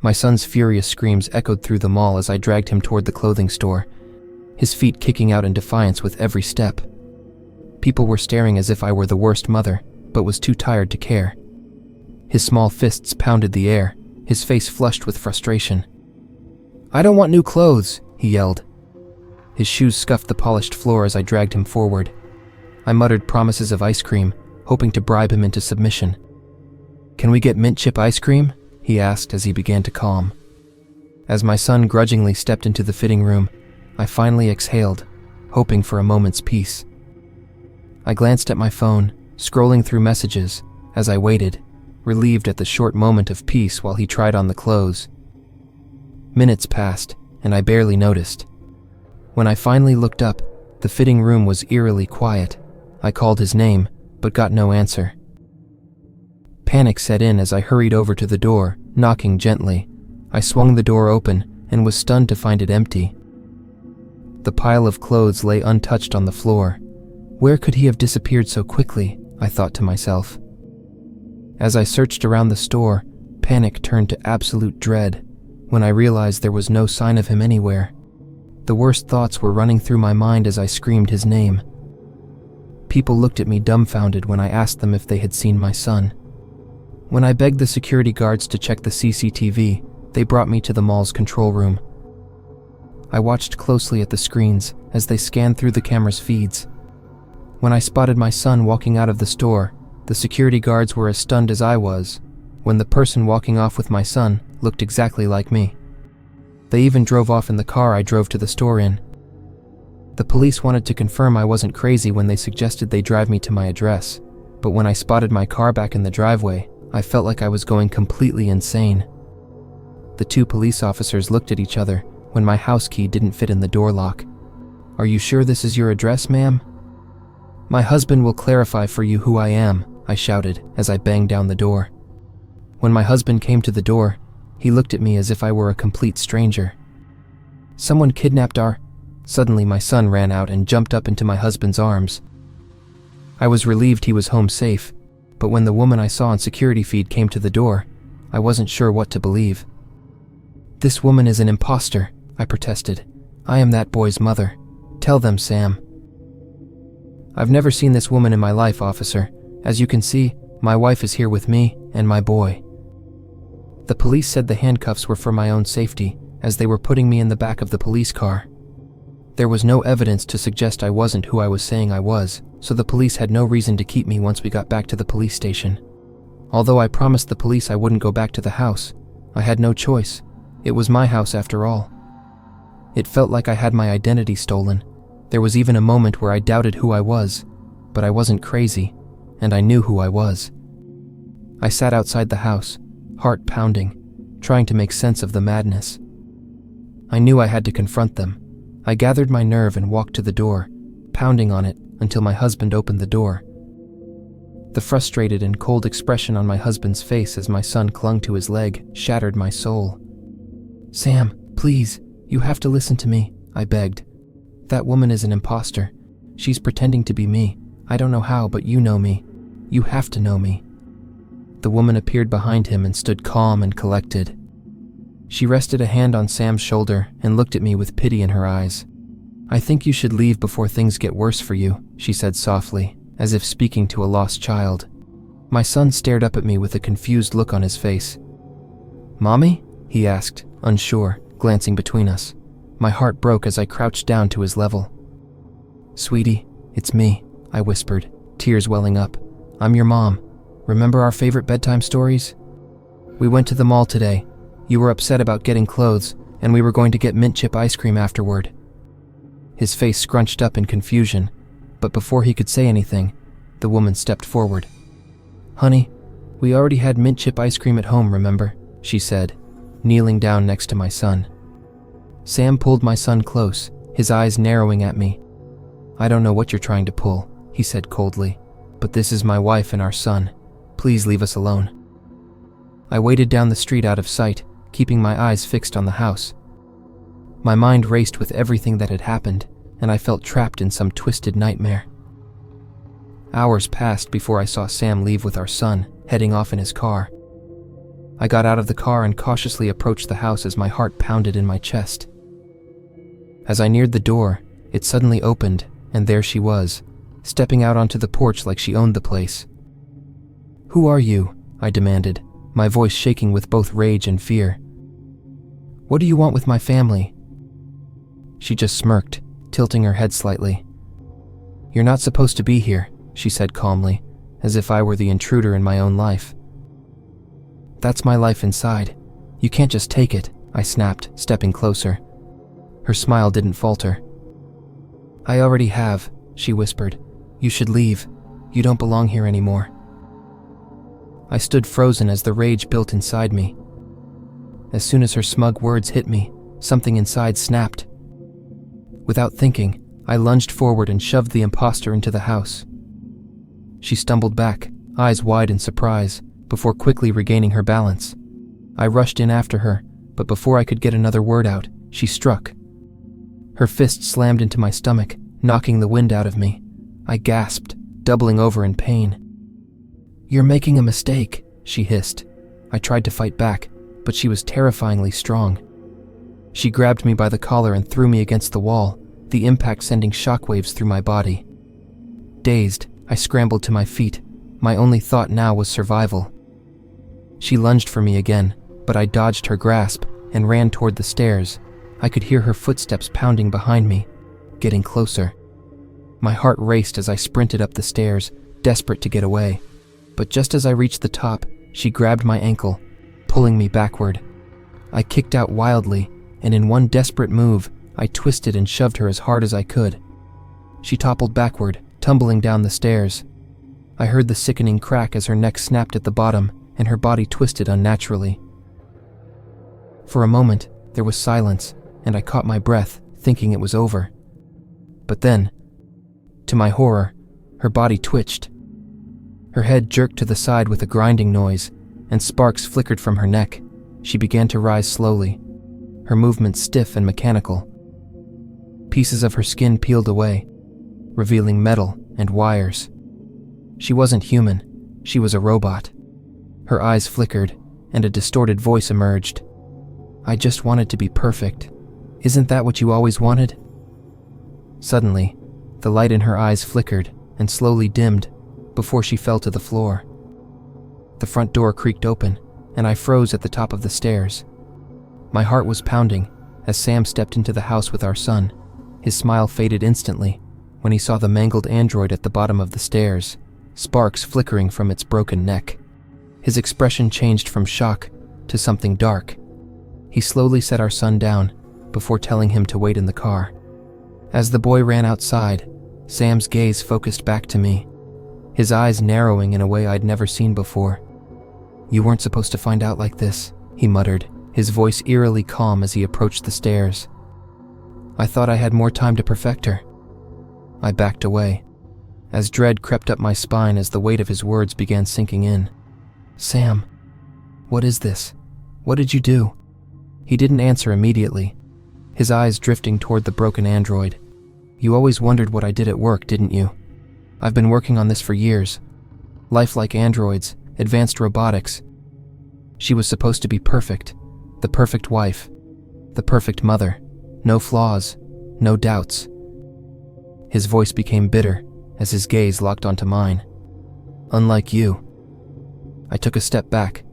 My son's furious screams echoed through the mall as I dragged him toward the clothing store, his feet kicking out in defiance with every step. People were staring as if I were the worst mother, but was too tired to care. His small fists pounded the air, his face flushed with frustration. "I don't want new clothes," he yelled. His shoes scuffed the polished floor as I dragged him forward. I muttered promises of ice cream, hoping to bribe him into submission. "Can we get mint chip ice cream?" he asked as he began to calm. As my son grudgingly stepped into the fitting room, I finally exhaled, hoping for a moment's peace. I glanced at my phone, scrolling through messages, as I waited, relieved at the short moment of peace while he tried on the clothes. Minutes passed, and I barely noticed. When I finally looked up, the fitting room was eerily quiet. I called his name, but got no answer. Panic set in as I hurried over to the door, knocking gently. I swung the door open and was stunned to find it empty. The pile of clothes lay untouched on the floor. Where could he have disappeared so quickly? I thought to myself. As I searched around the store, panic turned to absolute dread when I realized there was no sign of him anywhere. The worst thoughts were running through my mind as I screamed his name. People looked at me dumbfounded when I asked them if they had seen my son. When I begged the security guards to check the CCTV, they brought me to the mall's control room. I watched closely at the screens as they scanned through the camera's feeds. When I spotted my son walking out of the store, the security guards were as stunned as I was, when the person walking off with my son looked exactly like me. They even drove off in the car I drove to the store in. The police wanted to confirm I wasn't crazy when they suggested they drive me to my address, but when I spotted my car back in the driveway, I felt like I was going completely insane. The two police officers looked at each other when my house key didn't fit in the door lock. "Are you sure this is your address, ma'am?" "My husband will clarify for you who I am," I shouted as I banged down the door. When my husband came to the door, he looked at me as if I were a complete stranger. "Someone kidnapped our..." Suddenly my son ran out and jumped up into my husband's arms. I was relieved he was home safe, but when the woman I saw on security feed came to the door, I wasn't sure what to believe. "This woman is an imposter," I protested. "I am that boy's mother. Tell them, Sam." "I've never seen this woman in my life, officer. As you can see, my wife is here with me and my boy." The police said the handcuffs were for my own safety, as they were putting me in the back of the police car. There was no evidence to suggest I wasn't who I was saying I was, so the police had no reason to keep me once we got back to the police station. Although I promised the police I wouldn't go back to the house, I had no choice. It was my house after all. It felt like I had my identity stolen. There was even a moment where I doubted who I was, but I wasn't crazy, and I knew who I was. I sat outside the house, heart pounding, trying to make sense of the madness. I knew I had to confront them. I gathered my nerve and walked to the door, pounding on it until my husband opened the door. The frustrated and cold expression on my husband's face as my son clung to his leg shattered my soul. "Sam, please, you have to listen to me," I begged. "That woman is an imposter. She's pretending to be me. I don't know how, but you know me. You have to know me." The woman appeared behind him and stood calm and collected. She rested a hand on Sam's shoulder and looked at me with pity in her eyes. "I think you should leave before things get worse for you," she said softly, as if speaking to a lost child. My son stared up at me with a confused look on his face. "Mommy?" he asked, unsure, glancing between us. My heart broke as I crouched down to his level. "Sweetie, it's me," I whispered, tears welling up. "I'm your mom. Remember our favorite bedtime stories? We went to the mall today. You were upset about getting clothes, and we were going to get mint chip ice cream afterward." His face scrunched up in confusion, but before he could say anything, the woman stepped forward. "Honey, we already had mint chip ice cream at home, remember?" she said, kneeling down next to my son. Sam pulled my son close, his eyes narrowing at me. "I don't know what you're trying to pull," he said coldly, "but this is my wife and our son. Please leave us alone." I waited down the street out of sight, keeping my eyes fixed on the house. My mind raced with everything that had happened, and I felt trapped in some twisted nightmare. Hours passed before I saw Sam leave with our son, heading off in his car. I got out of the car and cautiously approached the house as my heart pounded in my chest. As I neared the door, it suddenly opened, and there she was, stepping out onto the porch like she owned the place. "Who are you?" I demanded, my voice shaking with both rage and fear. "What do you want with my family?" She just smirked, tilting her head slightly. "You're not supposed to be here," she said calmly, as if I were the intruder in my own life. "That's my life inside. You can't just take it," I snapped, stepping closer. Her smile didn't falter. "I already have," she whispered. "You should leave. You don't belong here anymore." I stood frozen as the rage built inside me. As soon as her smug words hit me, something inside snapped. Without thinking, I lunged forward and shoved the imposter into the house. She stumbled back, eyes wide in surprise, before quickly regaining her balance. I rushed in after her, but before I could get another word out, she struck. Her fist slammed into my stomach, knocking the wind out of me. I gasped, doubling over in pain. "You're making a mistake," she hissed. I tried to fight back, but she was terrifyingly strong. She grabbed me by the collar and threw me against the wall, the impact sending shockwaves through my body. Dazed, I scrambled to my feet. My only thought now was survival. She lunged for me again, but I dodged her grasp and ran toward the stairs. I could hear her footsteps pounding behind me, getting closer. My heart raced as I sprinted up the stairs, desperate to get away. But just as I reached the top, she grabbed my ankle, pulling me backward. I kicked out wildly, and in one desperate move, I twisted and shoved her as hard as I could. She toppled backward, tumbling down the stairs. I heard the sickening crack as her neck snapped at the bottom, and her body twisted unnaturally. For a moment, there was silence, and I caught my breath, thinking it was over. But then, to my horror, her body twitched. Her head jerked to the side with a grinding noise, and sparks flickered from her neck. She began to rise slowly, her movements stiff and mechanical. Pieces of her skin peeled away, revealing metal and wires. She wasn't human, she was a robot. Her eyes flickered, and a distorted voice emerged. "I just wanted to be perfect. Isn't that what you always wanted?" Suddenly, the light in her eyes flickered and slowly dimmed before she fell to the floor. The front door creaked open, and I froze at the top of the stairs. My heart was pounding as Sam stepped into the house with our son. His smile faded instantly when he saw the mangled android at the bottom of the stairs, sparks flickering from its broken neck. His expression changed from shock to something dark. He slowly set our son down before telling him to wait in the car. As the boy ran outside, Sam's gaze focused back to me, his eyes narrowing in a way I'd never seen before. "You weren't supposed to find out like this," he muttered, his voice eerily calm as he approached the stairs. "I thought I had more time to perfect her." I backed away, as dread crept up my spine as the weight of his words began sinking in. "Sam, what is this? What did you do?" He didn't answer immediately, his eyes drifting toward the broken android. "You always wondered what I did at work, didn't you? I've been working on this for years. Lifelike androids, advanced robotics. She was supposed to be perfect, the perfect wife, the perfect mother, no flaws, no doubts." His voice became bitter as his gaze locked onto mine. "Unlike you." I took a step back,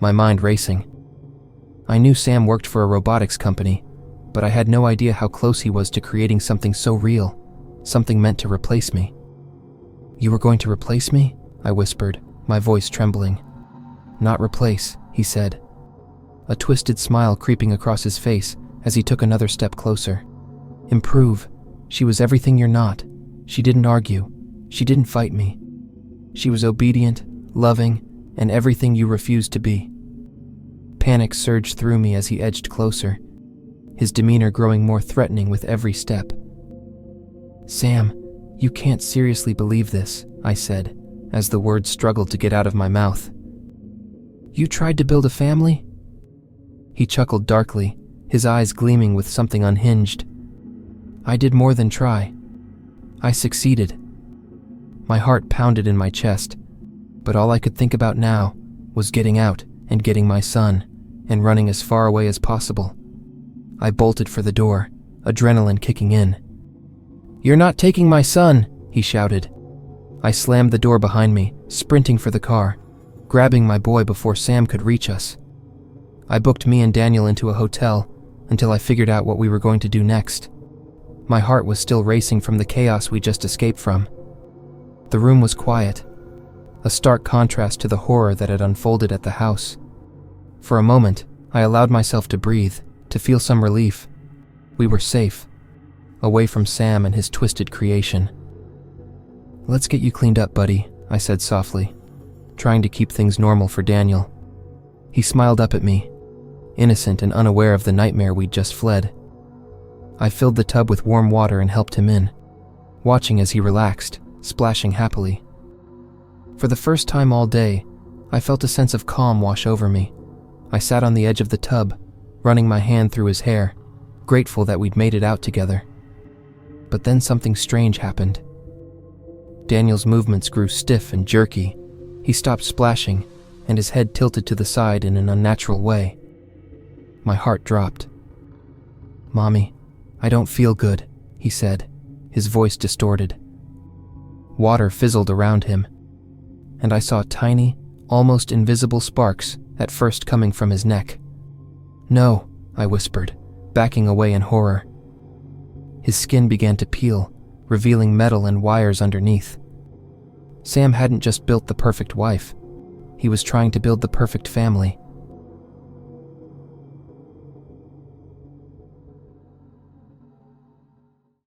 my mind racing. I knew Sam worked for a robotics company, but I had no idea how close he was to creating something so real, something meant to replace me. "You were going to replace me?" I whispered, my voice trembling. "Not replace," he said, a twisted smile creeping across his face as he took another step closer. "Improve. She was everything you're not. She didn't argue. She didn't fight me. She was obedient, loving, and everything you refused to be." Panic surged through me as he edged closer, his demeanor growing more threatening with every step. "Sam, you can't seriously believe this," I said, as the words struggled to get out of my mouth. "You tried to build a family?" He chuckled darkly, his eyes gleaming with something unhinged. "I did more than try. I succeeded." My heart pounded in my chest, but all I could think about now was getting out and getting my son, and running as far away as possible. I bolted for the door, adrenaline kicking in. "You're not taking my son!" he shouted. I slammed the door behind me, sprinting for the car, grabbing my boy before Sam could reach us. I booked me and Daniel into a hotel until I figured out what we were going to do next. My heart was still racing from the chaos we just escaped from. The room was quiet, a stark contrast to the horror that had unfolded at the house. For a moment, I allowed myself to breathe, to feel some relief. We were safe, away from Sam and his twisted creation. "Let's get you cleaned up, buddy," I said softly, trying to keep things normal for Daniel. He smiled up at me, innocent and unaware of the nightmare we'd just fled. I filled the tub with warm water and helped him in, watching as he relaxed, splashing happily. For the first time all day, I felt a sense of calm wash over me. I sat on the edge of the tub, running my hand through his hair, grateful that we'd made it out together. But then something strange happened. Daniel's movements grew stiff and jerky. He stopped splashing, and his head tilted to the side in an unnatural way. My heart dropped. "Mommy, I don't feel good," he said, his voice distorted. Water fizzled around him, and I saw tiny, almost invisible sparks at first coming from his neck. "No," I whispered, backing away in horror. His skin began to peel, revealing metal and wires underneath. Sam hadn't just built the perfect wife. He was trying to build the perfect family.